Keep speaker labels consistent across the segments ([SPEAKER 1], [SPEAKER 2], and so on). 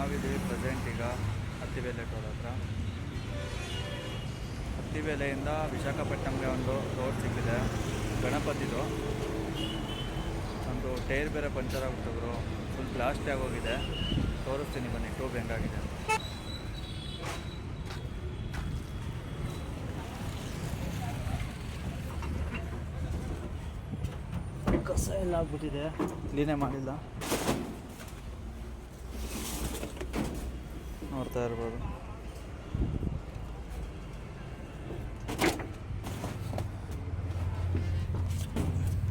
[SPEAKER 1] ನಾವಿದ್ದೀವಿ ಪ್ರೆಸೆಂಟ್ ಈಗ ಹತ್ತಿಬೇಲೆ ಟೋಲ್ ಹತ್ರ. ಹತ್ತಿಬೇಲೆಯಿಂದ ವಿಶಾಖಪಟ್ಟಣಂಗೆ ಒಂದು ರೋಡ್ ಸಿಕ್ಕಿದೆ, ಗಣಪತಿದು. ಒಂದು ಟೈರ್ ಬೇರೆ ಪಂಚರ್ ಆಗ್ಬಿಟ್ಟಿದ್ರು, ಫುಲ್ ಬ್ಲಾಸ್ಟ್ ಆಗೋಗಿದೆ. ತೋರಿಸ್ತೀನಿ ಬನ್ನಿ ಟ್ಯೂಬ್ ಹೆಂಗಾಗಿದೆ. ಕಸ ಎಲ್ಲ ಆಗ್ಬಿಟ್ಟಿದೆ, ಕ್ಲೀನೇ ಮಾಡಿಲ್ಲ, ನೋಡ್ತಾ ಇರ್ಬೋದು.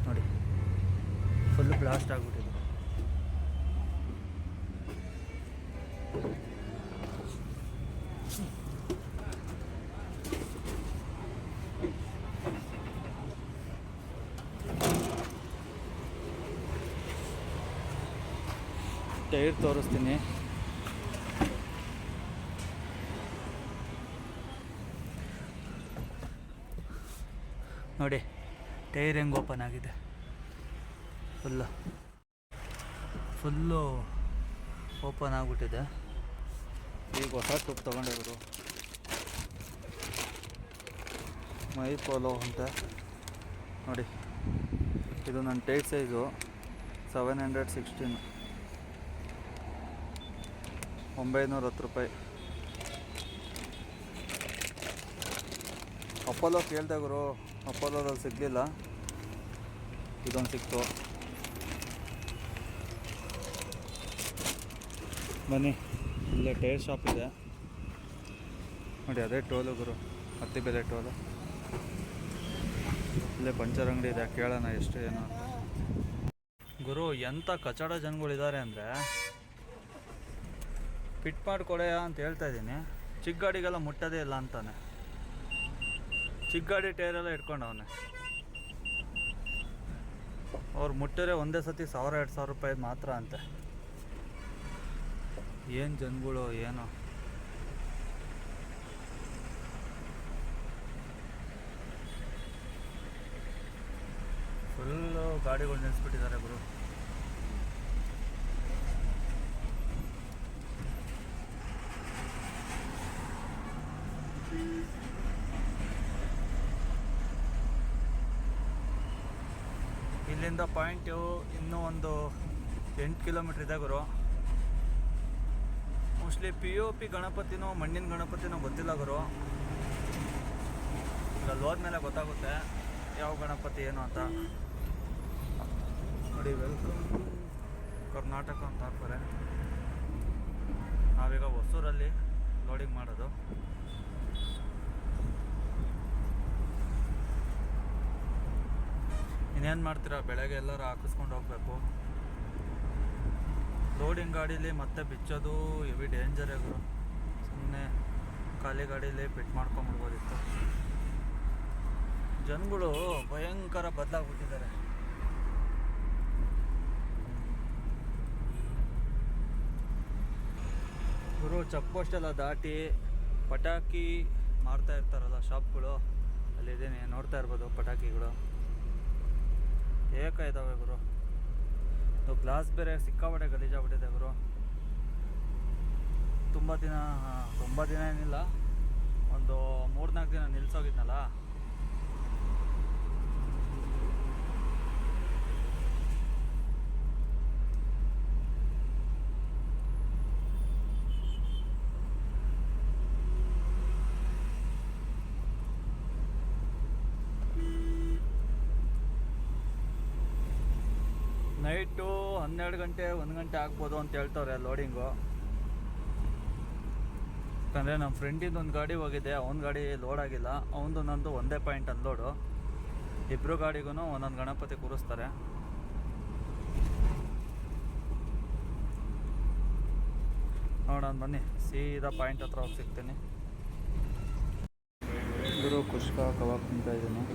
[SPEAKER 1] ನೋಡಿ ಫುಲ್ ಬ್ಲಾಸ್ಟ್ ಆಗ್ಬಿಟ್ಟಿದೆ. ಟೈರ್ ತೋರಿಸ್ತೀನಿ. ನೋಡಿ ಟೈರ್ ಹೆಂಗೆ ಓಪನ್ ಆಗಿದೆ, ಫುಲ್ಲು ಓಪನ್ ಆಗಿಬಿಟ್ಟಿದೆ. ಈಗ ಹೊಸ ಟ್ಯೂಬ್ ತೊಗೊಂಡಿದ್ರು, ಮೈ ಪೋಲೋ ಅಂತ. ನೋಡಿ ಇದು ನನ್ನ ಟೈರ್ ಸೈಜು 716, 910 ರೂಪಾಯಿ. ಅಪೋಲೋ ಕೇಳಿದೆ ಗುರು, ಅಪೋಲೋದಲ್ಲಿ ಸಿಗಲಿಲ್ಲ, ಇದೊಂದು ಸಿಕ್ತು. ಬನ್ನಿ, ಇಲ್ಲೇ ಟೈರ್ ಶಾಪ್ ಇದೆ ನೋಡಿ, ಅದೇ ಟೋಲು ಗುರು, ಹತ್ತಿಬೇಲೆ ಟೋಲು. ಇಲ್ಲೇ ಪಂಚರ್ ಅಂಗಡಿ ಇದೆ, ಕೇಳೋಣ ಎಷ್ಟು ಏನೋ ಗುರು. ಎಂಥ ಕಚಡ ಜನಗಳಿದ್ದಾರೆ ಅಂದರೆ, ಫಿಟ್ ಮಾಡಿಕೊಡೆಯ ಅಂತ ಹೇಳ್ತಾ ಇದ್ದೀನಿ, ಚಿಕ್ಕ ಗಾಡಿಗೆಲ್ಲ ಮುಟ್ಟೋದೇ ಇಲ್ಲ ಅಂತಾನೆ. ಚಿಕ್ಕ ಗಾಡಿ ಟೈರೆಲ್ಲ ಇಟ್ಕೊಂಡವನೆ. ಅವ್ರು ಮುಟ್ಟರೆ ಒಂದೇ ಸತಿ 1000-2000 ರೂಪಾಯಿ ಮಾತ್ರ ಅಂತೆ. ಏನು ಜನಗಳು ಏನೋ. ಫುಲ್ಲು ಗಾಡಿಗಳು ನಿಲ್ಲಿಸ್ಬಿಟ್ಟಿದ್ದಾರೆ ಗುರು. ಇಲ್ಲಿಂದ ಪಾಯಿಂಟು ಇನ್ನೂ ಒಂದು 8 ಕಿಲೋಮೀಟ್ರ್ ಇದೆ ಗುರು. ಮೋಸ್ಟ್ಲಿ POP ಗಣಪತಿನೋ ಮಣ್ಣಿನ ಗಣಪತಿನೋ ಗೊತ್ತಿಲ್ಲ ಗುರು. ಈಗ ಹೋದ್ಮೇಲೆ ಗೊತ್ತಾಗುತ್ತೆ ಯಾವ ಗಣಪತಿ ಏನು ಅಂತ. ನೋಡಿ ವೆಲ್ಕಮ್ ಕರ್ನಾಟಕ ಅಂತ ಹಾಕ್ತಾರೆ. ನಾವೀಗ ಹೊಸೂರಲ್ಲಿ ಲೋಡಿಂಗ್ ಮಾಡೋದು. ಇನ್ನೇನು ಮಾಡ್ತೀರಾ, ಬೆಳಗ್ಗೆ ಎಲ್ಲರೂ ಹಾಕಿಸ್ಕೊಂಡು ಹೋಗ್ಬೇಕು. ಲೋಡಿಂಗ್ ಗಾಡೀಲಿ ಮತ್ತೆ ಬಿಚ್ಚೋದು ಹೆವಿ ಡೇಂಜರ್ ಗುರು. ಸುಮ್ಮನೆ ಖಾಲಿ ಗಾಡೀಲಿ ಫಿಟ್ ಮಾಡ್ಕೊಂಬಿಡ್ಬೋದಿತ್ತು. ಜನಗಳು ಭಯಂಕರ ಬದಲಾಗ್ಬಿಟ್ಟಿದ್ದಾರೆ. ಗುರು ಚೆಕ್ ಪೋಸ್ಟ್ ಎಲ್ಲ ದಾಟಿ ಪಟಾಕಿ ಮಾರ್ತಾ ಇರ್ತಾರಲ್ಲ ಶಾಪ್ಗಳು, ಅಲ್ಲಿದ್ದೀನಿ ನೋಡ್ತಾ ಇರ್ಬೋದು ಪಟಾಕಿಗಳು ಏಕಾಯ್ತವೆ ಗುರು. ಗ್ಲಾಸ್ ಬೇರೆ ಸಿಕ್ಕಾಪಟ್ಟೆ ಗಲೀಜಾಗ್ಬಿಟ್ಟಿದೆ ಗುರು. ತುಂಬ ದಿನ ಏನಿಲ್ಲ, ಒಂದು 3-4 ದಿನ ನಿಲ್ಸೋಗಿದ್ನಲ್ಲ, ನೈಟು 12 ಗಂಟೆ 1 ಗಂಟೆ ಆಗ್ಬೋದು ಅಂತ ಹೇಳ್ತವ್ರೆ ಲೋಡಿಂಗು. ಯಾಕಂದರೆ ನಮ್ಮ ಫ್ರೆಂಡಿಂದ ಒಂದು ಗಾಡಿ ಹೋಗಿದೆ, ಅವ್ನ ಗಾಡಿ ಲೋಡ್ ಆಗಿಲ್ಲ, ಅವನದು ನಂದು ಒಂದೇ ಪಾಯಿಂಟ್ ಅನ್ಲೋಡು. ಇಬ್ಬರು ಗಾಡಿಗೂ ಒಂದೊಂದು ಗಣಪತಿ ಕೂರಿಸ್ತಾರೆ. ನೋಡೋಣ ಬನ್ನಿ, ಸೀದಾ ಪಾಯಿಂಟ್ ಹತ್ರ ಹೋಗಿ ಸಿಗ್ತೀನಿ. ಗುರು ಕುಷ್ಕ ಕಬಾಬ್ ತಿಂತಾ ಇದ್ದೀನಿ.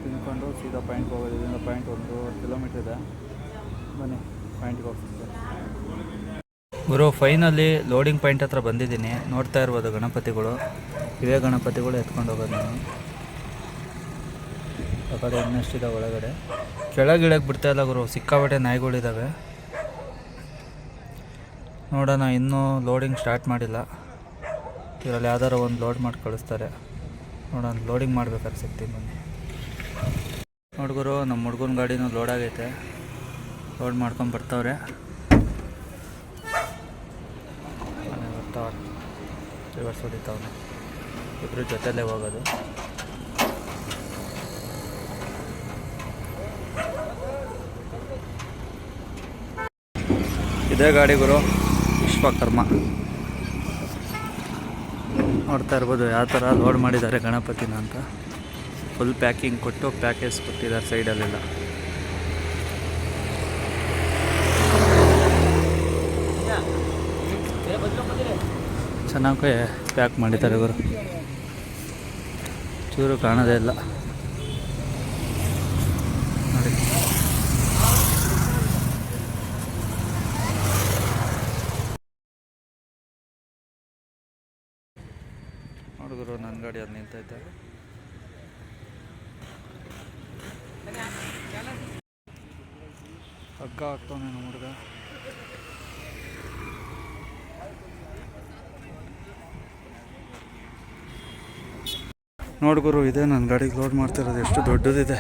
[SPEAKER 1] ತಿನ್ಕೊಂಡು ಸೀದಾ ಪಾಯಿಂಟ್ಗೆ ಹೋಗೋದು. ಇದರಿಂದ ಪಾಯಿಂಟ್ 1 ಕಿಲೋಮೀಟ್ರ್ ಇದೆ. ಬನ್ನಿ ಪಾಯಿಂಟ್ಗೆ ಹೋಗ್ತಿದ್ದೆ ಗುರು. ಫೈನಲಿ ಲೋಡಿಂಗ್ ಪಾಯಿಂಟ್ ಹತ್ರ ಬಂದಿದ್ದೀನಿ. ನೋಡ್ತಾ ಇರ್ಬೋದು ಗಣಪತಿಗಳು, ಇವೇ ಗಣಪತಿಗಳು ಎತ್ಕೊಂಡು ಹೋಗೋದು ನಾನು. ಆ ಕಡೆ ಇನ್ನಷ್ಟಿದೆ ಒಳಗಡೆ. ಕೆಳಗೆ ಇಳಕ್ಕೆ ಬಿಡ್ತಾಯಿಲ್ಲ ಗುರು, ಸಿಕ್ಕಾಪಟ್ಟೆ ನಾಯಿಗಳಿದ್ದಾವೆ. ನೋಡೋಣ, ಇನ್ನೂ ಲೋಡಿಂಗ್ ಸ್ಟಾರ್ಟ್ ಮಾಡಿಲ್ಲ. ಇದರಲ್ಲಿ ಯಾವ್ದಾರು ಒಂದು ಲೋಡ್ ಮಾಡಿ ಕಳಿಸ್ತಾರೆ. ನೋಡೋಣ, ಲೋಡಿಂಗ್ ಮಾಡ್ಬೇಕಾದ್ರೆ ಸಿಗ್ತೀನಿ ಬನ್ನಿ. ನೋಡ್ಗುರು, ನಮ್ಮ ಹುಡ್ಗನ ಗಾಡಿನೂ ಲೋಡ್ ಆಗೈತೆ. ಲೋಡ್ ಮಾಡ್ಕೊಂಡು ಬರ್ತಾವ್ರೆ. ಬರ್ತಾವ್ರೆ, ರಿವರ್ಸ್ ಹೊಡಿತಾವ್ರೆ. ಇಬ್ಬರು ಜೊತೆಲೇ ಹೋಗೋದು. ಇದೇ ಗಾಡಿ ಗುರು, ವಿಶ್ವಕರ್ಮ. ನೋಡ್ತಾ ಇರ್ಬೋದು ಯಾವ ಥರ ಲೋಡ್ ಮಾಡಿದ್ದಾರೆ ಗಣಪತಿನ ಅಂತ. ಫುಲ್ ಪ್ಯಾಕಿಂಗ್ ಕೊಟ್ಟು ಪ್ಯಾಕೇಜ್ ಕೊಟ್ಟಿದ್ದಾರೆ ಸೈಡಲ್ಲೆಲ್ಲ. ಚೆನ್ನಾಗಿ ಪ್ಯಾಕ್ ಮಾಡಿದ್ದಾರೆ ಗುರು, ಚೂರು ಕಾಣೋದೇ ಇಲ್ಲ ನೋಡಿ. ನೋಡಿದ್ರು ನನ್ನ ಗಾಡಿ ಅದು ನಿಂತೈತೆ. ಹಗ್ಗ ಹಾಕ್ತಾನೆ ನಮ್ಮ ಹುಡುಗ. ನೋಡ್ಗುರು, ಇದೆ ನನ್ನ ಗಾಡಿಗೆ ಲೋಡ್ ಮಾಡ್ತಿರೋದು. ಎಷ್ಟು ದೊಡ್ಡದಿದೆ.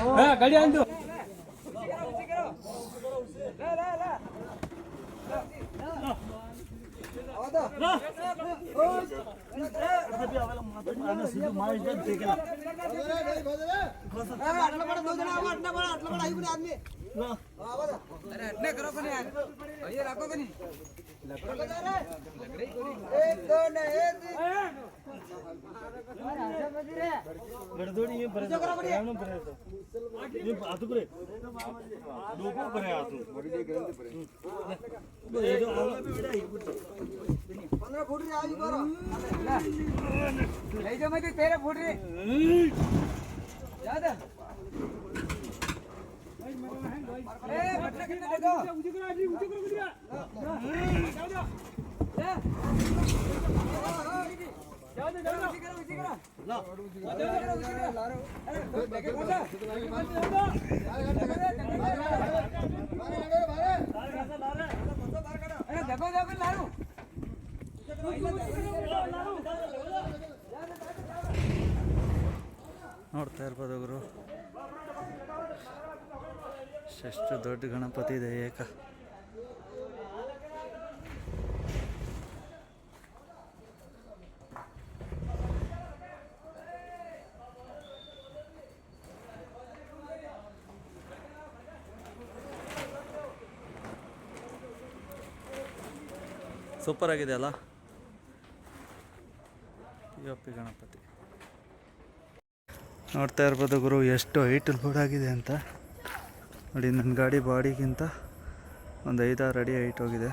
[SPEAKER 1] ನೋಡ್ತಾ ಇರ್ಬೋದು ಗುರು, ಎಷ್ಟು ದೊಡ್ಡ ಗಣಪತಿ ಇದೆ. ಏಕ ಸೂಪರ್ ಆಗಿದೆ ಅಲ್ಲ ಪಿ ಗಣಪತಿ. ನೋಡ್ತಾ ಇರ್ಬೋದು ಗುರು, ಎಷ್ಟು ಹೈಟ್ ಲೋಡ್ ಆಗಿದೆ ಅಂತ ನೋಡಿ. ನನ್ನ ಗಾಡಿ ಬಾಡಿಗಿಂತ ಒಂದು 5-6 ಅಡಿ ಹೈಟ್ ಹೋಗಿದೆ.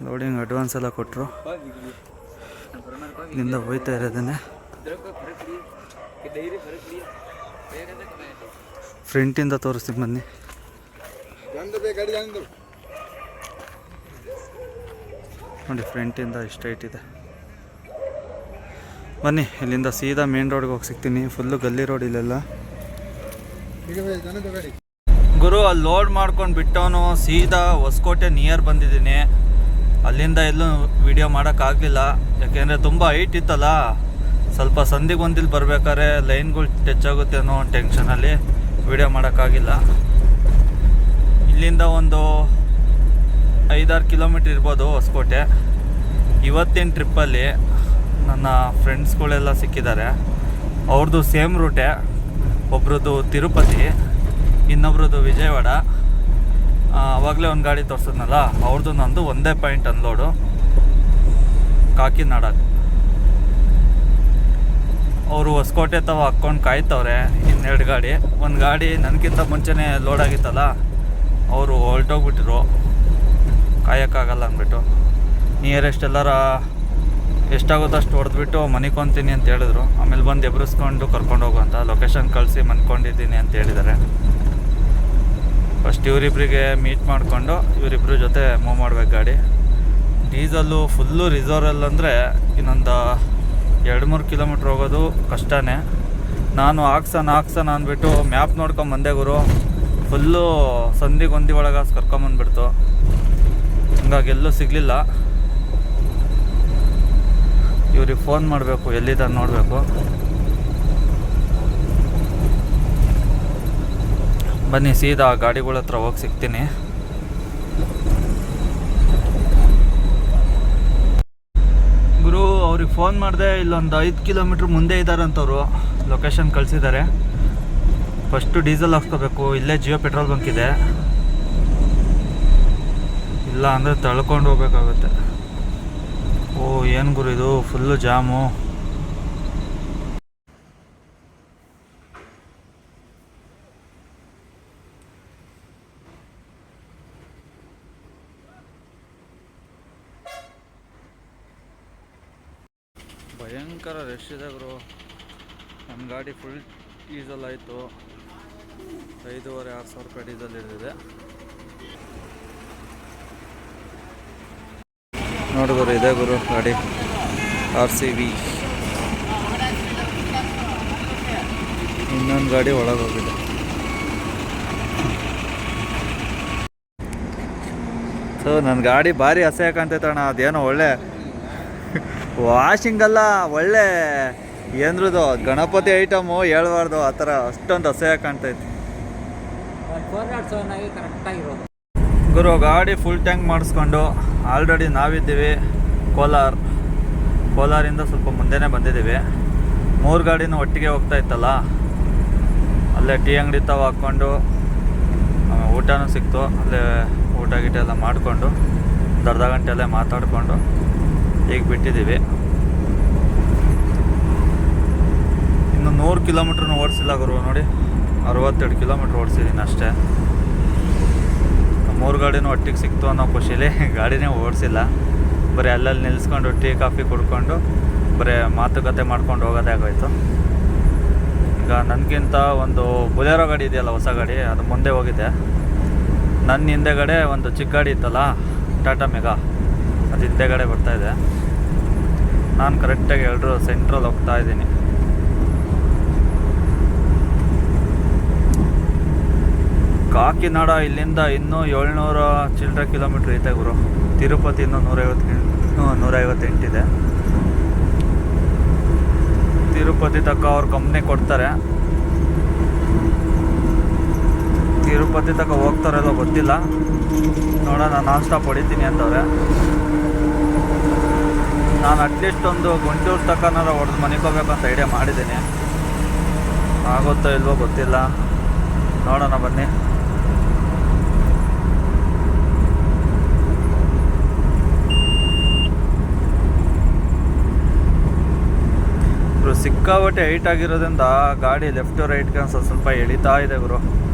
[SPEAKER 1] ಲೋಡಿಂಗ್ ಅಡ್ವಾನ್ಸ್ ಎಲ್ಲ ಕೊಟ್ಟರು. ಇಲ್ಲಿಂದ ಹೋಯ್ತಾ ಇರೋದನ್ನೇ ಫ್ರಂಟಿಂದ ತೋರಿಸ್ತೀನಿ ಬನ್ನಿ. ನೋಡಿ, ಫ್ರಂಟಿಂದ ಇಷ್ಟು ಹೈಟ್ ಇದೆ. ಬನ್ನಿ, ಇಲ್ಲಿಂದ ಸೀದಾ ಮೇನ್ ರೋಡ್ಗೆ ಹೋಗಿ ಸಿಗ್ತೀನಿ. ಫುಲ್ಲು ಗಲ್ಲಿ ರೋಡ್ ಇಲ್ಲೆಲ್ಲ. ಗುರು, ಅಲ್ಲಿ ಲೋಡ್ ಮಾಡ್ಕೊಂಡು ಬಿಟ್ಟವನು ಸೀದಾ ಹೊಸಕೋಟೆ ನಿಯರ್ ಬಂದಿದ್ದೀನಿ. ಅಲ್ಲಿಂದ ಎಲ್ಲೂ ವಿಡಿಯೋ ಮಾಡೋಕ್ಕಾಗಲಿಲ್ಲ, ಯಾಕೆಂದರೆ ತುಂಬ ಹೈಟ್ ಇತ್ತಲ್ಲ. ಸ್ವಲ್ಪ ಸಂದಿಗೆ ಒಂದಿಲ್ಲಿ ಬರ್ಬೇಕಾದ್ರೆ ಲೈನ್ಗಳು ಟಚ್ ಆಗುತ್ತೆ ಅನ್ನೋ ಟೆನ್ಷನಲ್ಲಿ ವಿಡಿಯೋ ಮಾಡೋಕ್ಕಾಗಿಲ್ಲ. ಇಲ್ಲಿಂದ ಒಂದು 5-6 ಕಿಲೋಮೀಟ್ರ್ ಇರ್ಬೋದು ಹೊಸಕೋಟೆ. ಇವತ್ತಿನ ಟ್ರಿಪ್ಪಲ್ಲಿ ನನ್ನ ಫ್ರೆಂಡ್ಸ್ಗಳೆಲ್ಲ ಸಿಕ್ಕಿದ್ದಾರೆ. ಅವ್ರದ್ದು ಸೇಮ್ ರೂಟೇ. ಒಬ್ರದ್ದು ತಿರುಪತಿ, ಇನ್ನೊಬ್ರದ್ದು ವಿಜಯವಾಡ. ಆವಾಗಲೇ ಒಂದು ಗಾಡಿ ತೋರಿಸಿದ್ನಲ್ಲ, ಅವ್ರದ್ದು ನಂದು ಒಂದೇ ಪಾಯಿಂಟ್ ಅನ್ಲೋಡು, ಕಾಕಿನಾಡಾಗ. ಅವರು ಹೊಸಕೋಟೆ ತವ ಹಾಕ್ಕೊಂಡು ಕಾಯ್ತವ್ರೆ. ಇನ್ನೆರಡು ಗಾಡಿ, ಒಂದು ಗಾಡಿ ನನಗಿಂತ ಮುಂಚೆನೇ ಲೋಡ್ ಆಗಿತ್ತಲ್ಲ, ಅವರು ಹೊರಟೋಗ್ಬಿಟ್ಟಿರು, ಕಾಯೋಕ್ಕಾಗಲ್ಲ ಅಂದ್ಬಿಟ್ಟು. ನಿಯರೆಸ್ಟ್ ಎಲ್ಲರ ಎಷ್ಟಾಗುತ್ತೋ ಅಷ್ಟು ಹೊಡೆದ್ಬಿಟ್ಟು ಮನಿಕೊಂತೀನಿ ಅಂತ ಹೇಳಿದ್ರು. ಆಮೇಲೆ ಬಂದು ಎಬ್ರಿಸ್ಕೊಂಡು ಕರ್ಕೊಂಡು ಹೋಗುವಂತ ಲೊಕೇಶನ್ ಕಳಿಸಿ ಮನ್ಕೊಂಡಿದ್ದೀನಿ ಅಂತ ಹೇಳಿದ್ದಾರೆ. ಫಸ್ಟ್ ಇವರಿಬ್ಬರಿಗೆ ಮೀಟ್ ಮಾಡಿಕೊಂಡು ಇವರಿಬ್ಬರ ಜೊತೆ ಮೂವ್ ಮಾಡ್ಬೇಕು ಗಾಡಿ. ಡೀಸಲ್ಲು ಫುಲ್ಲು ರಿಸರ್ವಲ್ ಅಂದರೆ ಇನ್ನೊಂದು 2-3 ಕಿಲೋಮೀಟ್ರ್ ಹೋಗೋದು ಕಷ್ಟನೇ. ನಾನು ಹಾಕ್ಸೋಣ ಅಂದ್ಬಿಟ್ಟು ಮ್ಯಾಪ್ ನೋಡ್ಕೊಂಬಂದೆ ಗುರು. ಫುಲ್ಲು ಸಂದಿಗೊಂದಿ ಒಳಗೆ ಕರ್ಕೊಂಬಂದ್ಬಿಡ್ತು. ಹಂಗಾಗಿ ಎಲ್ಲೂ ಸಿಗಲಿಲ್ಲ. ಇವ್ರಿಗೆ ಫೋನ್ ಮಾಡಬೇಕು, ಎಲ್ಲಿದ್ದಾರೆ ನೋಡಬೇಕು. ಬನ್ನಿ ಸೀದಾ ಗಾಡಿಗಳ ಹತ್ರ ಹೋಗಿ ಸಿಗ್ತೀನಿ. ಗುರು ಅವ್ರಿಗೆ ಫೋನ್ ಮಾಡಿದೆ, ಇಲ್ಲೊಂದು 5 ಕಿಲೋಮೀಟ್ರ್ ಮುಂದೆ ಇದ್ದಾರಂತವ್ರು. ಲೊಕೇಶನ್ ಕಳಿಸಿದ್ದಾರೆ. ಫಸ್ಟು ಡೀಸೆಲ್ ಹಾಕ್ಸ್ಕೋಬೇಕು. ಇಲ್ಲೇ ಜಿಯೋ ಪೆಟ್ರೋಲ್ ಬಂಕ್ ಇದೆ, ಇಲ್ಲ ಅಂದರೆ ತಳ್ಕೊಂಡು ಹೋಗ್ಬೇಕಾಗುತ್ತೆ. ಓ ಏನು ಗುರು ಇದು ಫುಲ್ಲು ಜಾಮು. ಭಯಂಕರ ರಶ್ ಇದೆ ಗುರು. ನನ್ನ ಗಾಡಿ ಫುಲ್ ಡೀಸೆಲ್ ಆಯಿತು. 5,500-6,000 ರೂಪಾಯಿ ಡೀಸೆಲ್ ಇಳಿದಿದೆ. ನೋಡಿ ಗುರು, ಇದೆ ಗುರು ಗಾಡಿ RCV. ಇನ್ನೊಂದು ಗಾಡಿ ಒಳಗೆ ಹೋಗಿದೆ. ಸೊ ನನ್ನ ಗಾಡಿ ಭಾರಿ ಅಸಹ್ಯ ಕಾಣ್ತೈತಣ್ಣ. ಅದೇನೋ ಒಳ್ಳೆ ವಾಷಿಂಗಲ್ಲ, ಒಳ್ಳೆ ಏನ್ರದು ಗಣಪತಿ ಐಟಮು ಹೇಳ್ಬಾರ್ದು, ಆ ಥರ ಅಷ್ಟೊಂದು ಅಸಹ್ಯ ಕಾಣ್ತೈತಿ ಗುರು. ಗಾಡಿ ಫುಲ್ ಟ್ಯಾಂಕ್ ಮಾಡಿಸ್ಕೊಂಡು ಆಲ್ರೆಡಿ ನಾವಿದ್ದೀವಿ ಕೋಲಾರಿಂದ ಸ್ವಲ್ಪ ಮುಂದೆನೇ ಬಂದಿದ್ದೀವಿ. 3 ಗಾಡಿನೂ ಒಟ್ಟಿಗೆ ಹೋಗ್ತಾ ಇತ್ತಲ್ಲ, ಅಲ್ಲೇ ಟೀ ಅಂಗಡಿ ತಾವು ಹಾಕ್ಕೊಂಡು ಊಟನೂ ಸಿಕ್ತು. ಅಲ್ಲೇ ಊಟ ಗೀಟ ಎಲ್ಲ ಮಾಡಿಕೊಂಡು ಅರ್ಧ ಗಂಟೆ ಅಲ್ಲೇ ಮಾತಾಡಿಕೊಂಡು ಈಗ ಬಿಟ್ಟಿದ್ದೀವಿ. ಇನ್ನು 100 ಕಿಲೋಮೀಟ್ರನ್ನು ಓಡಿಸಿಲ್ಲ ಗುರು. ನೋಡಿ 62 ಕಿಲೋಮೀಟ್ರ್ ಓಡಿಸಿದ್ದೀನಿ ಅಷ್ಟೇ. 3 ಗಾಡಿನೂ ಒಟ್ಟಿಗೆ ಸಿಕ್ತು ಅನ್ನೋ ಖುಷಿಲಿ ಗಾಡಿನೇ ಓಡಿಸಿಲ್ಲ. ಬರೀ ಅಲ್ಲಲ್ಲಿ ನಿಲ್ಲಿಸ್ಕೊಂಡು ಟೀ ಕಾಫಿ ಕುಡ್ಕೊಂಡು ಬರೀ ಮಾತುಕತೆ ಮಾಡ್ಕೊಂಡು ಹೋಗೋದೇ ಆಗೋಯ್ತು. ಈಗ ನನಗಿಂತ ಒಂದು ಬುಲೆರೋ ಗಾಡಿ ಇದೆಯಲ್ಲ, ಹೊಸ ಗಾಡಿ, ಅದು ಮುಂದೆ ಹೋಗಿದೆ. ನನ್ನ ಹಿಂದೆಗಡೆ ಒಂದು ಚಿಕ್ಕ ಗಾಡಿ ಇತ್ತಲ್ಲ, ಟಾಟಾ ಮೆಗಾ, ಅದು ಹಿಂದೆಗಡೆ ಬರ್ತಾಯಿದೆ. ನಾನು ಕರೆಕ್ಟಾಗಿ ಎಲ್ಲರೂ ಸೆಂಟ್ರಲ್ಲಿ ಹೋಗ್ತಾ ಇದ್ದೀನಿ. ಕಾಕಿನಾಡ ಇಲ್ಲಿಂದ ಇನ್ನೂ 700 ಚಿಲ್ಲರೆ ಕಿಲೋಮೀಟ್ರ್ ಐತೆ ಗುರು. ತಿರುಪತಿ ಇನ್ನೂ 158 ಇದೆ. ತಿರುಪತಿ ತಕ್ಕ ಅವ್ರು ಕಂಪ್ನಿ ಕೊಡ್ತಾರೆ. ತಿರುಪತಿ ತಕ್ಕ ಹೋಗ್ತಾರಲ್ಲೋ ಗೊತ್ತಿಲ್ಲ, ನೋಡೋಣ. ನಾನ್ ಸ್ಟಾಪ್ ಹೊಡಿತೀನಿ ಅಂತವ್ರೆ. ನಾನು ಅಟ್ಲೀಸ್ಟ್ ಒಂದು ಗುಂಟೂರು ತಕ್ಕನಾರ ಹೊಡೆದು ಮನಿಕೋಬೇಕಂತ ಐಡಿಯಾ ಮಾಡಿದ್ದೀನಿ. ಆಗುತ್ತೋ ಇಲ್ವೋ ಗೊತ್ತಿಲ್ಲ, ನೋಡೋಣ ಬನ್ನಿ. ಸಿಕ್ಕಾಬಟ್ಟೆ ಹೈಟ್ ಆಗಿರೋದ್ರಿಂದ ಗಾಡಿ ಲೆಫ್ಟ್ ರೈಟ್ಗೆ ಸ್ವಲ್ಪ ಎಳಿತಾ ಇದೆ ಗುರು.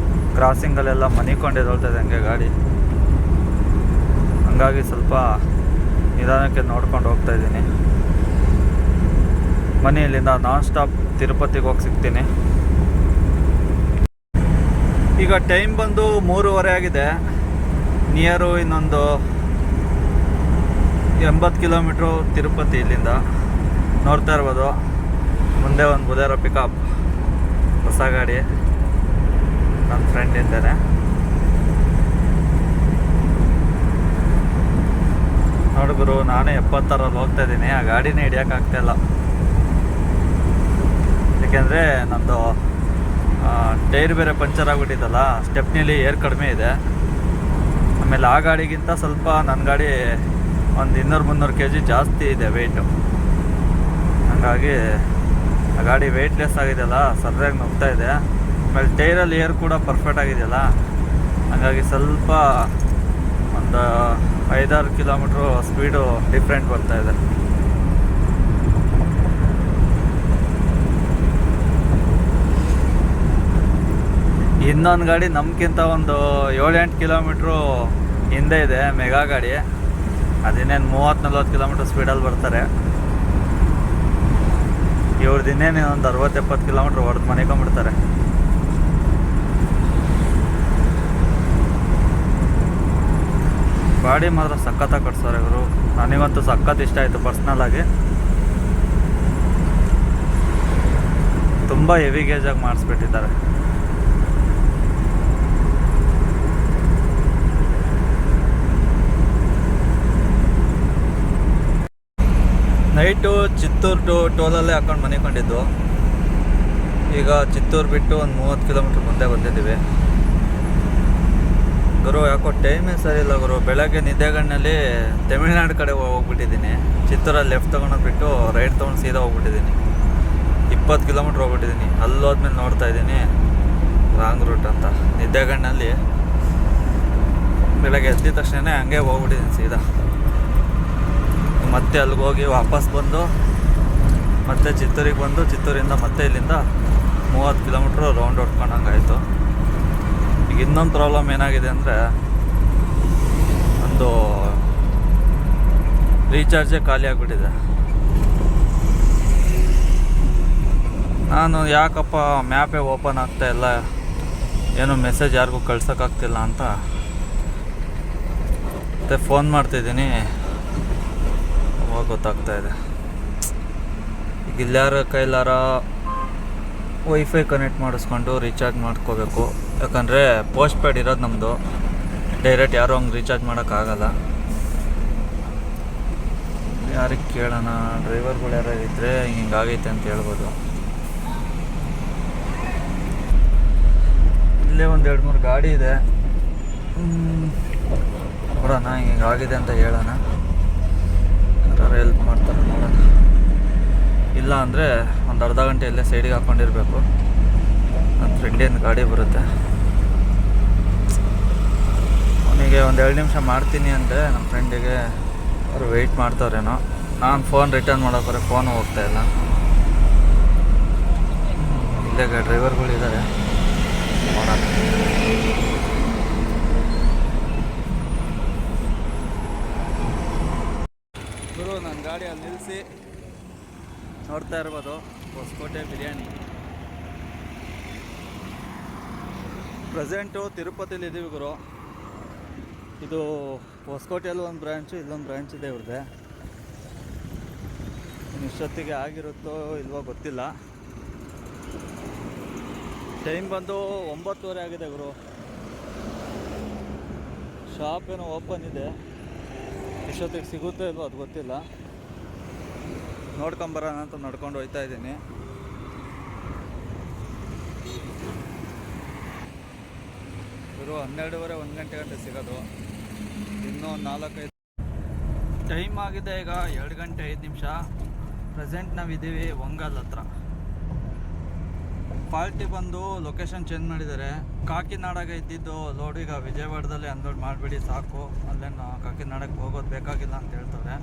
[SPEAKER 1] ಕ್ರಾಸಿಂಗಲ್ಲೆಲ್ಲ ಮನಿಕೊಂಡಿದ್ದೋಳ್ತದೆ ಹಂಗೆ ಗಾಡಿ. ಹಂಗಾಗಿ ಸ್ವಲ್ಪ ನಿಧಾನಕ್ಕೆ ನೋಡ್ಕೊಂಡು ಹೋಗ್ತಾ ಇದ್ದೀನಿ. ಮನೆಯಲ್ಲಿಂದ ನಾನ್ ಸ್ಟಾಪ್ ತಿರುಪತಿಗೆ ಹೋಗಿ ಸಿಗ್ತೀನಿ. ಈಗ ಟೈಮ್ ಬಂದು 3:30 ಆಗಿದೆ. ನಿಯರು ಇನ್ನೊಂದು 80 ಕಿಲೋಮೀಟ್ರು ತಿರುಪತಿ ಇಲ್ಲಿಂದ. ನೋಡ್ತಾ ಇರ್ಬೋದು ಮುಂದೆ ಒಂದು ಬುಲೆರೋ ಪಿಕಪ್, ಹೊಸ ಗಾಡಿ, ನನ್ನ ಫ್ರೆಂಡ್ ಇದ್ದಾರೆ. ನೋಡಿದ್ರು ನಾನೇ 70ರಲ್ಲಿ ಹೋಗ್ತಾ ಇದ್ದೀನಿ. ಆ ಗಾಡಿನೇ ಹಿಡಿಯೋಕ್ಕಾಗ್ತಾಯಿಲ್ಲ, ಏಕೆಂದರೆ ನಮ್ಮದು ಟೈರ್ ಬೇರೆ ಪಂಚರ್ ಆಗಿಬಿಟ್ಟಿದ್ದಲ್ಲ. ಸ್ಟೆಪ್ನಿಲಿ ಏರ್ ಕಡಿಮೆ ಇದೆ. ಆಮೇಲೆ ಆ ಗಾಡಿಗಿಂತ ಸ್ವಲ್ಪ ನನ್ನ ಗಾಡಿ ಒಂದು 200-300 kg ಜಾಸ್ತಿ ಇದೆ ವೆಯ್ಟು. ಹಾಗಾಗಿ ಆ ಗಾಡಿ ವೆಯ್ಟ್ಲೆಸ್ ಆಗಿದೆಯಲ್ಲ, ಸರಿಯಾಗಿ ನುಗ್ತಾ ಇದೆ. ಆಮೇಲೆ ಟೈರಲ್ಲಿ ಏರ್ ಕೂಡ ಪರ್ಫೆಕ್ಟ್ ಆಗಿದೆಯಲ್ಲ, ಹಾಗಾಗಿ ಸ್ವಲ್ಪ ಒಂದು 5-6 ಕಿಲೋಮೀಟ್ರು ಸ್ಪೀಡು ಡಿಫ್ರೆಂಟ್ ಬರ್ತಾಯಿದೆ. ಇನ್ನೊಂದು ಗಾಡಿ ನಮ್ಗಿಂತ ಒಂದು 7-8 ಕಿಲೋಮೀಟ್ರು ಹಿಂದೆ ಇದೆ, ಮೆಗಾ ಗಾಡಿ. ಅದಿನ್ನೇನು 30-40 ಕಿಲೋಮೀಟ್ರ್ ಸ್ಪೀಡಲ್ಲಿ ಬರ್ತಾರೆ. ಇವ್ರದ್ದು ಇನ್ನೇನು ಒಂದು 60-70 ಕಿಲೋಮೀಟ್ರ್ ಹೊಡೆದು ಮನೆಕೊಂಡ್ಬಿಡ್ತಾರೆ. ಗಾಡಿ ಮಾತ್ರ ಸಖತ್ತಾಗಿ ಕಟ್ಸೋರೆ ಇವರು. ನನಗಂತೂ ಸಖತ್ ಇಷ್ಟ ಆಯಿತು ಪರ್ಸ್ನಲ್ಲಾಗಿ. ತುಂಬ ಹೆವಿ ಗೇಜಾಗಿ ಮಾಡಿಸ್ಬಿಟ್ಟಿದ್ದಾರೆ. ನೈಟು ಚಿತ್ತೂರು ಟೋಲಲ್ಲೇ ಹಾಕೊಂಡು ಮನೆ ಕೊಂಡಿದ್ದು. ಈಗ ಚಿತ್ತೂರು ಬಿಟ್ಟು ಒಂದು 30 ಕಿಲೋಮೀಟ್ರ್ ಮುಂದೆ ಬಂದಿದ್ದೀವಿ ಗುರು. ಯಾಕೋ ಟೈಮೇ ಸರಿ ಇಲ್ಲ ಗುರು. ಬೆಳಗ್ಗೆ ನಿದ್ದೆಗಣ್ಣಲ್ಲಿ ತಮಿಳ್ನಾಡು ಕಡೆ ಹೋಗ್ಬಿಟ್ಟಿದ್ದೀನಿ. ಚಿತ್ತೂರಲ್ಲಿ ಲೆಫ್ಟ್ ತೊಗೊಂಡೋಗ್ಬಿಟ್ಟು ರೈಟ್ ತೊಗೊಂಡು ಸೀದಾ ಹೋಗ್ಬಿಟ್ಟಿದ್ದೀನಿ. 20 ಕಿಲೋಮೀಟ್ರ್ ಹೋಗ್ಬಿಟ್ಟಿದ್ದೀನಿ. ಅಲ್ಲೋದ್ಮೇಲೆ ನೋಡ್ತಾ ಇದ್ದೀನಿ ರಾಂಗ್ ರೂಟ್ ಅಂತ. ನಿದ್ದೆಗಣ್ಣಲ್ಲಿ ಬೆಳಗ್ಗೆ ಎದ್ದಿದ ತಕ್ಷಣ ಹಂಗೆ ಹೋಗ್ಬಿಟ್ಟಿದ್ದೀನಿ ಸೀದಾ. ಮತ್ತೆ ಅಲ್ಲಿಗೆ ಹೋಗಿ ವಾಪಸ್ ಬಂದು ಮತ್ತೆ ಚಿತ್ತೂರಿಗೆ ಬಂದು ಚಿತ್ತೂರಿಂದ ಮತ್ತೆ ಇಲ್ಲಿಂದ 30 ಕಿಲೋಮೀಟ್ರು ರೌಂಡ್ ಹೊಡ್ಕೊಂಡಂಗಾಯಿತು. ಈಗ ಇನ್ನೊಂದು ಪ್ರಾಬ್ಲಮ್ ಏನಾಗಿದೆ ಅಂದರೆ ಒಂದು ರೀಚಾರ್ಜೇ ಖಾಲಿ ಆಗಿಬಿಟ್ಟಿದೆ. ನಾನು ಯಾಕಪ್ಪ ಮ್ಯಾಪೇ ಓಪನ್ ಆಗ್ತಾ ಇಲ್ಲ, ಏನೋ ಮೆಸೇಜ್ ಯಾರಿಗೂ ಕಳ್ಸೋಕ್ಕಾಗ್ತಿಲ್ಲ ಅಂತ ಮತ್ತೆ ಫೋನ್ ಮಾಡ್ತಿದ್ದೀನಿ. ಅವಾಗ ಗೊತ್ತಾಗ್ತಾಯಿದೆ. ಈಗ ಇಲ್ಲಾರ ಕೈಲಾರ ವೈಫೈ ಕನೆಕ್ಟ್ ಮಾಡಿಸ್ಕೊಂಡು ರೀಚಾರ್ಜ್ ಮಾಡ್ಕೋಬೇಕು. ಯಾಕಂದರೆ ಪೋಸ್ಟ್ ಪೇಡ್ ಇರೋದು ನಮ್ಮದು. ಡೈರೆಕ್ಟ್ ಯಾರೂ ಹಂಗೆ ರೀಚಾರ್ಜ್ ಮಾಡೋಕ್ಕಾಗಲ್ಲ. ಯಾರಿಗೆ ಕೇಳೋಣ, ಡ್ರೈವರ್ಗಳು ಯಾರು ಇದ್ದರೆ ಹಿಂಗಾಗೈತೆ ಅಂತ ಹೇಳ್ಬೋದು. ಇಲ್ಲೇ ಒಂದು 2-3 ಗಾಡಿ ಇದೆ, ನೋಡೋಣ ಹಿಂಗಾಗಿದೆ ಅಂತ ಹೇಳೋಣ. ಯಾರು ಹೆಲ್ಪ್ ಮಾಡ್ತಾರೆ ನೋಡೋಣ. ಇಲ್ಲ ಅಂದರೆ ಒಂದು ಅರ್ಧ ಗಂಟೆ ಇಲ್ಲೇ ಸೈಡಿಗೆ ಹಾಕ್ಕೊಂಡಿರ್ಬೇಕು. ನನ್ನ ಫ್ರೆಂಡಿನ ಗಾಡಿ ಬರುತ್ತೆ. ಅವನಿಗೆ ಒಂದು 2 ನಿಮಿಷ ಮಾಡ್ತೀನಿ ಅಂದರೆ ನಮ್ಮ ಫ್ರೆಂಡಿಗೆ ಅವರು ವೆಯ್ಟ್ ಮಾಡ್ತಾವ್ರೇನೋ. ನಾನು ಫೋನ್ ರಿಟರ್ನ್ ಮಾಡೋಕ್ಕೋರೆ ಫೋನು ಹೋಗ್ತಾಯಿಲ್ಲ. ಇಲ್ಲೇ ಡ್ರೈವರ್ಗಳು ಇದ್ದಾರೆ, ನೋಡೋಣ. ಗುರು ನನ್ನ ಗಾಡಿ ಅಲ್ಲಿ ನಿಲ್ಲಿಸಿ ನೋಡ್ತಾ ಇರ್ಬೋದು ಹೊಸಕೋಟೆ ಬಿರಿಯಾನಿ. ಪ್ರೆಸೆಂಟು ತಿರುಪತಿಲಿ ಇದ್ದೀವಿ ಗುರು. ಇದು ಹೊಸಕೋಟೆಯಲ್ಲಿ ಒಂದು ಬ್ರ್ಯಾಂಚು, ಇಲ್ಲೊಂದು ಬ್ರ್ಯಾಂಚ್ ಇದೆ ಇವ್ರದ್ದೆ. ಇಷ್ಟೊತ್ತಿಗೆ ಆಗಿರುತ್ತೋ ಇಲ್ವೋ ಗೊತ್ತಿಲ್ಲ. ಟೈಮ್ ಬಂದು 9:30 ಆಗಿದೆ ಗುರು. ಶಾಪ್ ಏನೋ ಓಪನ್ ಇದೆ, ಇಷ್ಟೊತ್ತಿಗೆ ಸಿಗುತ್ತೋ ಇಲ್ವೋ ಅದು ಗೊತ್ತಿಲ್ಲ. ನೋಡ್ಕೊಂಬರೋಣ ಅಂತ ನಡ್ಕೊಂಡು ಹೋಗ್ತಾ ಇದ್ದೀನಿ. ಇವರು 12:30 1 ಗಂಟೆ ಸಿಗೋದು. ಇನ್ನೂ 4-5 ಟೈಮ್ ಆಗಿದೆ. ಈಗ 2 ಗಂಟೆ 5 ನಿಮಿಷ. ಪ್ರೆಸೆಂಟ್ ನಾವಿದ್ದೀವಿ ವಂಗಲ್ ಹತ್ರ. ಪಾರ್ಟಿ ಬಂದು ಲೊಕೇಶನ್ ಚೇಂಜ್ ಮಾಡಿದ್ದಾರೆ. ಕಾಕಿನಾಡಾಗೆ ಇದ್ದಿದ್ದು ಲೋಡ್ ಈಗ ವಿಜಯವಾಡದಲ್ಲಿ ಅನ್ಲೋಡ್ ಮಾಡಿಬಿಡಿ ಸಾಕು, ಅಲ್ಲೇನು ಕಾಕಿನಾಡಕ್ಕೆ ಹೋಗೋದು ಬೇಕಾಗಿಲ್ಲ ಅಂತ ಹೇಳ್ತಾರೆ.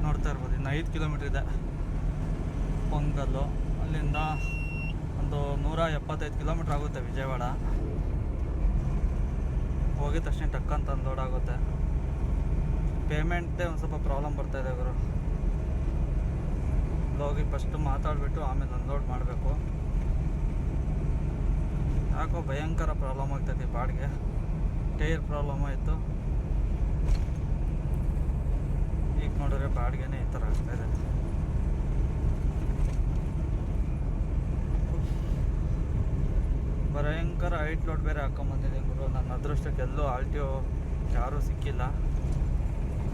[SPEAKER 1] ನೋಡ್ತಾ ಇರ್ಬೋದು, ಇನ್ನು 5 ಕಿಲೋಮೀಟ್ರ್ ಇದೆ ಪೊಂಗಲ್ಲು. ಅಲ್ಲಿಂದ ಒಂದು 175 ಕಿಲೋಮೀಟ್ರ್ ಆಗುತ್ತೆ ವಿಜಯವಾಡ. ಹೋಗಿದ ತಕ್ಷಣ ಟಕ್ಕಂತ ಅನ್ಲೋಡ್ ಆಗುತ್ತೆ. ಪೇಮೆಂಟ್ದೇ ಒಂದು ಸ್ವಲ್ಪ ಪ್ರಾಬ್ಲಮ್ ಬರ್ತಾಯಿದೆ ಗುರು. ಹೋಗಿ ಫಸ್ಟು ಮಾತಾಡಿಬಿಟ್ಟು ಆಮೇಲೆ ಅನ್ಲೋಡ್ ಮಾಡಬೇಕು. ಯಾಕೋ ಭಯಂಕರ ಪ್ರಾಬ್ಲಮ್ ಆಗ್ತೈತಿ ಬಾಡಿಗೆ. ಟೈರ್ ಪ್ರಾಬ್ಲಮ್ ಆಯಿತು, ಈಗ ನೋಡಿದ್ರೆ ಬಾಡಿಗೆನೇ ಈ ಥರ ಆಗ್ತಾಯಿದೆ. ಭಯಂಕರ ಹೈಟ್ ಲೋಡ್ ಬೇರೆ ಹಾಕ್ಕೊಂಬಂದಿದ್ದೀನಿ ಗುರು. ನನ್ನ ಅದೃಷ್ಟಕ್ಕೆ ಎಲ್ಲೂ ಆಲ್ಟಿಯೋ ಯಾರೂ ಸಿಕ್ಕಿಲ್ಲ,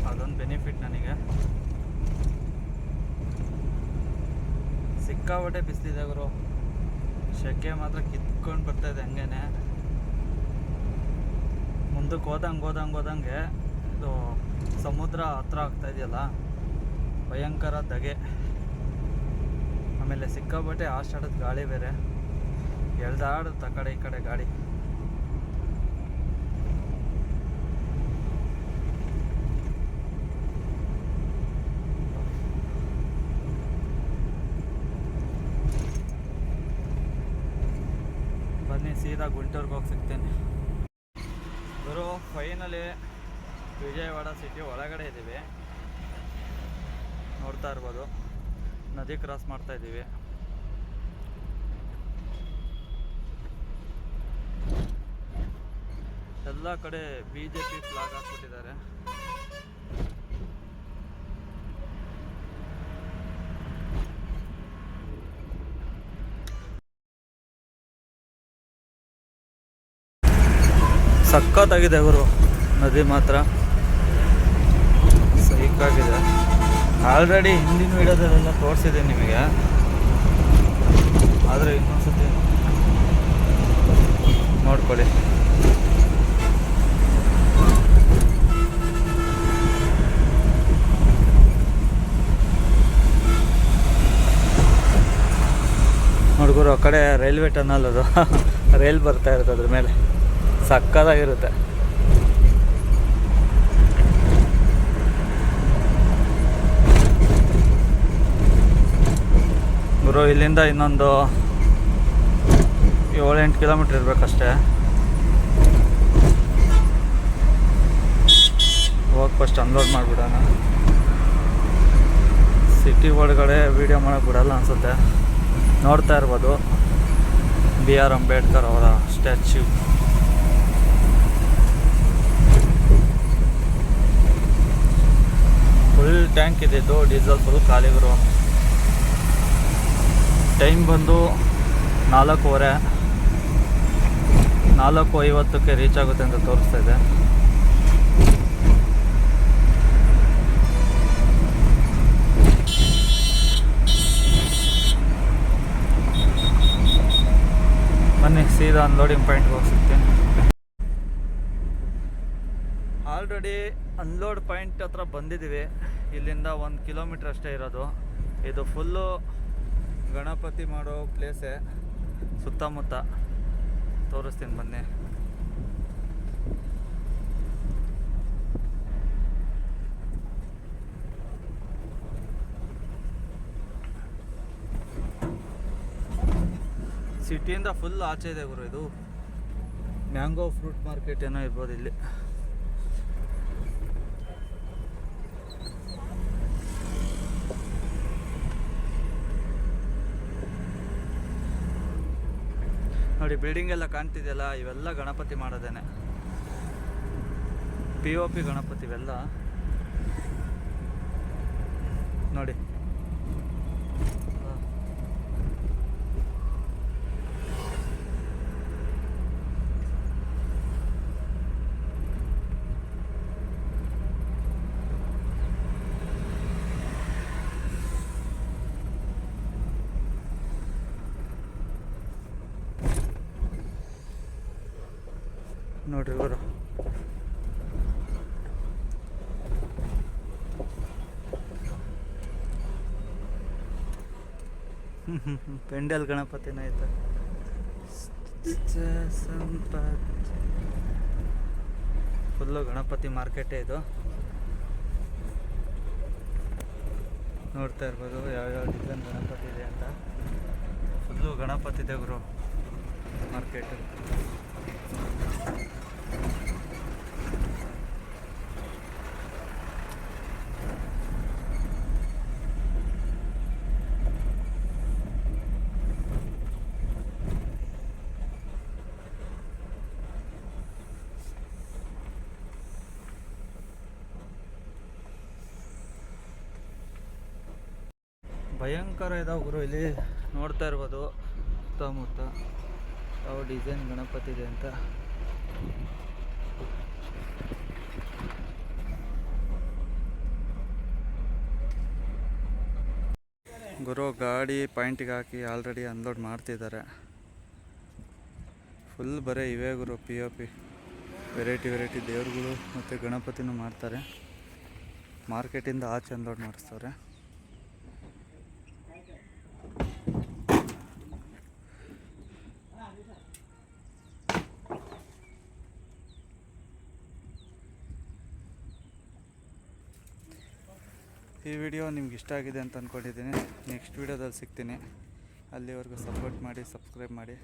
[SPEAKER 1] ಅದೊಂದು ಬೆನಿಫಿಟ್ ನನಗೆ. ಸಿಕ್ಕಾಪಟ್ಟೆ ಬಿಸಿಲಿದೆ ಗುರು. ಸೆಕೆ ಮಾತ್ರ ಕಿತ್ಕೊಂಡು ಬರ್ತಾಯಿದೆ ಹಂಗೇನೆ. ಮುಂದಕ್ಕೆ ಹೋದಂಗೆ ಇದು ಸಮುದ್ರ ಹತ್ರ ಆಗ್ತಾಯಿದೆಯಲ್ಲ, ಭಯಂಕರ ಧಗೆ. ಆಮೇಲೆ ಸಿಕ್ಕಾಪಟ್ಟೆ ಆಷಾಢದ ಗಾಳಿ ಬೇರೆ ಎಳ್ದಾಡುತ್ತೆ ಆ ಕಡೆ ಈ ಕಡೆ ಗಾಡಿ. ಬನ್ನಿ ಸೀದಾ ಗುಂಟೂರ್ಗೆ ಹೋಗಿ ಸಿಗ್ತೇನೆ ಗುರು. ಫೈನಲಿ ವಿಜಯವಾಡ ಸಿಟಿ ಒಳಗಡೆ ಇದ್ದೀವಿ. ನೋಡ್ತಾ ಇರ್ಬೋದು, ನದಿ ಕ್ರಾಸ್ ಮಾಡ್ತಾ ಇದ್ದೀವಿ. ಎಲ್ಲ ಕಡೆ BJP ಫ್ಲಾಗ್ ಹಾಕ್ಬಿಟ್ಟಿದ್ದಾರೆ. ಸಖತ್ತಾಗಿದೆ ಗುರು ನದಿ ಮಾತ್ರ. ಸೈಕ್ ಆಗಿದೆ. ಆಲ್ರೆಡಿ ಹಿಂದಿನ ವೀಡಿಯೋದಲ್ಲೆಲ್ಲ ತೋರಿಸಿದ್ದೀನಿ ನಿಮಗೆ, ಆದರೆ ಇನ್ನೊಂದ್ಸತಿ ನೋಡ್ಕೊಳ್ಳಿ. ನೋಡ್ಗುರು, ಆ ಕಡೆ ರೈಲ್ವೆ ಟನಲ್ ಅದು ರೈಲ್ ಬರ್ತಾ ಇರುತ್ತೆ, ಅದ್ರ ಮೇಲೆ ಸಕ್ಕತ್ತಾಗಿರುತ್ತೆ. ಗುರು, ಇಲ್ಲಿಂದ ಇನ್ನೊಂದು 7-8 ಕಿಲೋಮೀಟ್ರ್ ಇರಬೇಕಷ್ಟೇ. ಹೋಗಿ ಫಸ್ಟ್ ಅನ್ಲೋಡ್ ಮಾಡಿಬಿಡೋಣ. ಸಿಟಿ ಒಳಗಡೆ ವೀಡಿಯೋ ಮಾಡೋಕ್ಕೆ ಬಿಡಲ್ಲ ಅನಿಸುತ್ತೆ. ನೋಡ್ತಾ ಇರ್ಬೋದು BR ಅಂಬೇಡ್ಕರ್ ಅವರ ಸ್ಟ್ಯಾಚ್ಯೂ. ಫುಲ್ ಟ್ಯಾಂಕ್ ಇದ್ದಿದ್ದು, ಡೀಸೆಲ್ ಫುಲ್ ಖಾಲಿ ಗುರು. ಟೈಮ್ ಬಂದು 4:15, 4:50ಕ್ಕೆ ರೀಚ್ ಆಗುತ್ತೆ ಅಂತ ತೋರಿಸ್ತಾ ಇದೆ. ಬನ್ನಿ ಸೀದಾ ಅನ್ಲೋಡಿಂಗ್ ಪಾಯಿಂಟ್ಗೆ ಹೋಗ್ತೀನಿ. ಆಲ್ರೆಡಿ ಅನ್ಲೋಡ್ ಪಾಯಿಂಟ್ ಹತ್ರ ಬಂದಿದ್ದೀವಿ. ಇಲ್ಲಿಂದ 1 ಕಿಲೋಮೀಟ್ರ್ ಅಷ್ಟೇ ಇರೋದು. ಇದು ಫುಲ್ಲು ಗಣಪತಿ ಮಾಡೋ ಪ್ಲೇಸೇ. ಸುತ್ತಮುತ್ತ ತೋರಿಸ್ತೀನಿ ಬನ್ನಿ. ಸಿಟಿಯಿಂದ ಫುಲ್ ಆಚೆ ಇದೆ ಗುರು. ಇದು ಮ್ಯಾಂಗೋ ಫ್ರೂಟ್ ಮಾರ್ಕೆಟ್ ಏನೋ ಇರ್ಬೋದು ಇಲ್ಲಿ. ನೋಡಿ, ಬಿಲ್ಡಿಂಗ್ ಎಲ್ಲ ಕಾಣ್ತಿದೆಯಲ್ಲ, ಇವೆಲ್ಲ ಗಣಪತಿ ಮಾಡೋದೇನೆ. POP ಗಣಪತಿ ಇವೆಲ್ಲ ನೋಡಿ. ನೋಡ್ರಿ ಇವರು ಪೆಂಡಲ್ ಗಣಪತಿನ ಆಯ್ತು. ಫುಲ್ಲು ಗಣಪತಿ ಮಾರ್ಕೆಟೇ ಇದು. ನೋಡ್ತಾ ಇರ್ಬೋದು ಯಾವ್ಯಾವ ಡಿಸೈನ್ ಗಣಪತಿ ಇದೆ ಅಂತ. ಫುಲ್ಲು ಗಣಪತಿ ಇದೆ ಗುರು ಮಾರ್ಕೆಟ್. ಭಯಂಕರ ಇದಾವೆ ಗುರು. ಇಲ್ಲಿ ನೋಡ್ತಾ ಇರ್ಬೋದು ಸುತ್ತಮುತ್ತ ಯಾವ ಡಿಸೈನ್ ಗಣಪತಿ ಇದೆ ಅಂತ. ಗುರು ಗಾಡಿ ಪಾಯಿಂಟಿಗೆ ಹಾಕಿ ಆಲ್ರೆಡಿ ಅನ್ಲೋಡ್ ಮಾಡ್ತಿದ್ದಾರೆ. ಫುಲ್ ಬರೀ ಇವೇ ಗುರು POP. ವೆರೈಟಿ ದೇವ್ರುಗಳು ಮತ್ತು ಗಣಪತಿನೂ ಮಾಡ್ತಾರೆ. ಮಾರ್ಕೆಟಿಂದ ಆಚೆ ಅನ್ಲೋಡ್ ಮಾಡಿಸ್ತಾರೆ. ಈ ವಿಡಿಯೋ ನಿಮ್ಗೆ ಇಷ್ಟ ಆಗಿದೆ ಅಂತ ಅಂದ್ಕೊಂಡಿದ್ದೀನಿ. ನೆಕ್ಸ್ಟ್ ವಿಡಿಯೋದಲ್ಲಿ ಸಿಗ್ತೀನಿ. ಅಲ್ಲಿವರೆಗೂ ಸಪೋರ್ಟ್ ಮಾಡಿ, ಸಬ್ಸ್ಕ್ರೈಬ್ ಮಾಡಿ.